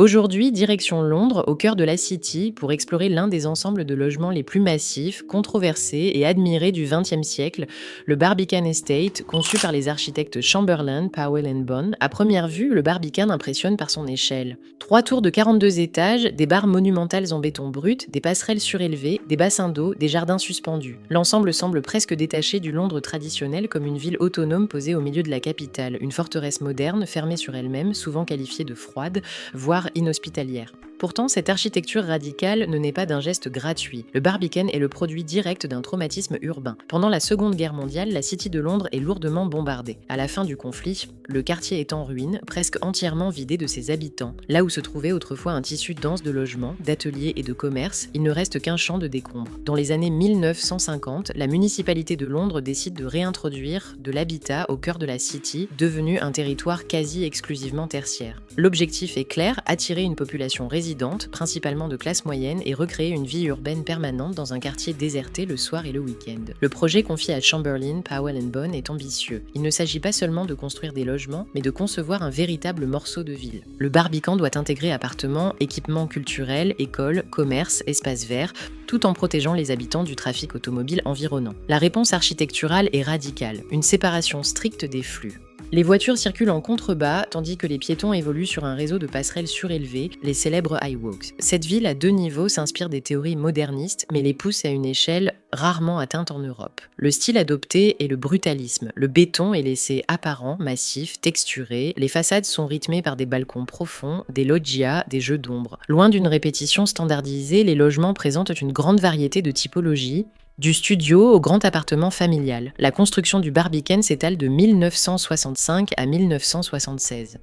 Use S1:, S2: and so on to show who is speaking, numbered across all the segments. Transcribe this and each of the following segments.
S1: Aujourd'hui, direction Londres, au cœur de la City, pour explorer l'un des ensembles de logements les plus massifs, controversés et admirés du XXe siècle, le Barbican Estate, conçu par les architectes Chamberlain, Powell Bonn. À première vue, le Barbican impressionne par son échelle. 3 tours de 42 étages, des barres monumentales en béton brut, des passerelles surélevées, des bassins d'eau, des jardins suspendus. L'ensemble semble presque détaché du Londres traditionnel, comme une ville autonome posée au milieu de la capitale, une forteresse moderne, fermée sur elle-même, souvent qualifiée de froide, voire inhospitalière. Pourtant, cette architecture radicale ne naît pas d'un geste gratuit. Le Barbican est le produit direct d'un traumatisme urbain. Pendant la Seconde Guerre mondiale, la City de Londres est lourdement bombardée. À la fin du conflit, le quartier est en ruine, presque entièrement vidé de ses habitants. Là où se trouvait autrefois un tissu dense de logements, d'ateliers et de commerces, il ne reste qu'un champ de décombres. Dans les années 1950, la municipalité de Londres décide de réintroduire de l'habitat au cœur de la City, devenu un territoire quasi exclusivement tertiaire. L'objectif est clair, attirer une population résidente, principalement de classe moyenne, et recréer une vie urbaine permanente dans un quartier déserté le soir et le week-end. Le projet confié à Chamberlain, Powell Bonn est ambitieux. Il ne s'agit pas seulement de construire des logements, mais de concevoir un véritable morceau de ville. Le Barbican doit intégrer appartements, équipements culturels, écoles, commerces, espaces verts, tout en protégeant les habitants du trafic automobile environnant. La réponse architecturale est radicale, une séparation stricte des flux. Les voitures circulent en contrebas, tandis que les piétons évoluent sur un réseau de passerelles surélevées, les célèbres high walks. Cette ville à 2 niveaux s'inspire des théories modernistes, mais les pousse à une échelle rarement atteinte en Europe. Le style adopté est le brutalisme. Le béton est laissé apparent, massif, texturé. Les façades sont rythmées par des balcons profonds, des loggias, des jeux d'ombre. Loin d'une répétition standardisée, les logements présentent une grande variété de typologies, du studio au grand appartement familial. La construction du Barbican s'étale de 1965 à 1976.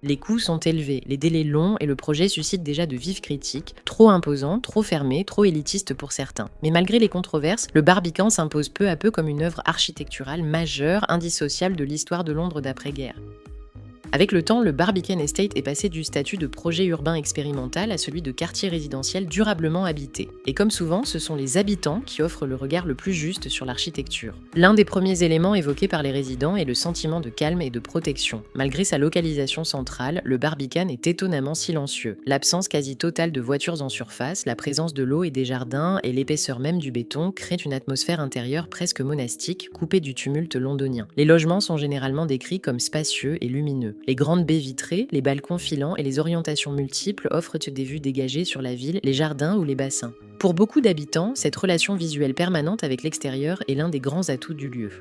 S1: Les coûts sont élevés, les délais longs et le projet suscite déjà de vives critiques, trop imposant, trop fermé, trop élitiste pour certains. Mais malgré les controverses, le Barbican s'impose peu à peu comme une œuvre architecturale majeure, indissociable de l'histoire de Londres d'après-guerre. Avec le temps, le Barbican Estate est passé du statut de projet urbain expérimental à celui de quartier résidentiel durablement habité. Et comme souvent, ce sont les habitants qui offrent le regard le plus juste sur l'architecture. L'un des premiers éléments évoqués par les résidents est le sentiment de calme et de protection. Malgré sa localisation centrale, le Barbican est étonnamment silencieux. L'absence quasi totale de voitures en surface, la présence de l'eau et des jardins et l'épaisseur même du béton créent une atmosphère intérieure presque monastique, coupée du tumulte londonien. Les logements sont généralement décrits comme spacieux et lumineux. Les grandes baies vitrées, les balcons filants et les orientations multiples offrent des vues dégagées sur la ville, les jardins ou les bassins. Pour beaucoup d'habitants, cette relation visuelle permanente avec l'extérieur est l'un des grands atouts du lieu.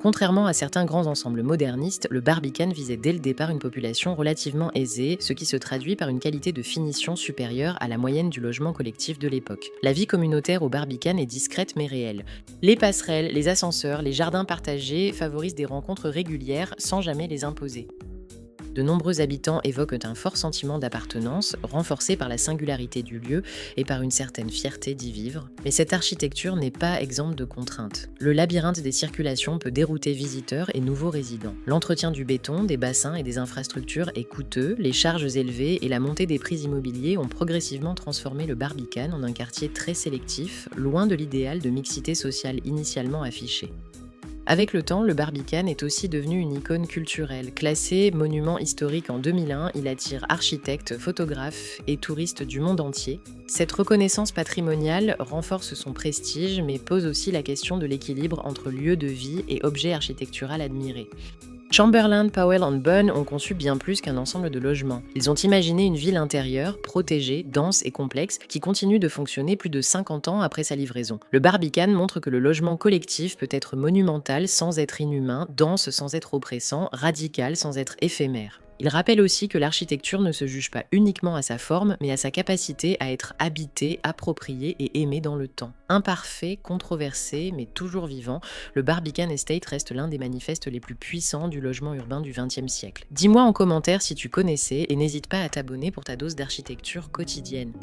S1: Contrairement à certains grands ensembles modernistes, le Barbican visait dès le départ une population relativement aisée, ce qui se traduit par une qualité de finition supérieure à la moyenne du logement collectif de l'époque. La vie communautaire au Barbican est discrète mais réelle. Les passerelles, les ascenseurs, les jardins partagés favorisent des rencontres régulières sans jamais les imposer. De nombreux habitants évoquent un fort sentiment d'appartenance, renforcé par la singularité du lieu et par une certaine fierté d'y vivre. Mais cette architecture n'est pas exempte de contraintes. Le labyrinthe des circulations peut dérouter visiteurs et nouveaux résidents. L'entretien du béton, des bassins et des infrastructures est coûteux, les charges élevées et la montée des prix immobiliers ont progressivement transformé le Barbican en un quartier très sélectif, loin de l'idéal de mixité sociale initialement affiché. Avec le temps, le Barbican est aussi devenu une icône culturelle. Classé monument historique en 2001, il attire architectes, photographes et touristes du monde entier. Cette reconnaissance patrimoniale renforce son prestige, mais pose aussi la question de l'équilibre entre lieu de vie et objet architectural admiré. Chamberlain, Powell Bonn ont conçu bien plus qu'un ensemble de logements. Ils ont imaginé une ville intérieure, protégée, dense et complexe, qui continue de fonctionner plus de 50 ans après sa livraison. Le Barbican montre que le logement collectif peut être monumental sans être inhumain, dense sans être oppressant, radical sans être éphémère. Il rappelle aussi que l'architecture ne se juge pas uniquement à sa forme, mais à sa capacité à être habitée, appropriée et aimée dans le temps. Imparfait, controversé, mais toujours vivant, le Barbican Estate reste l'un des manifestes les plus puissants du logement urbain du XXe siècle. Dis-moi en commentaire si tu connaissais et n'hésite pas à t'abonner pour ta dose d'architecture quotidienne.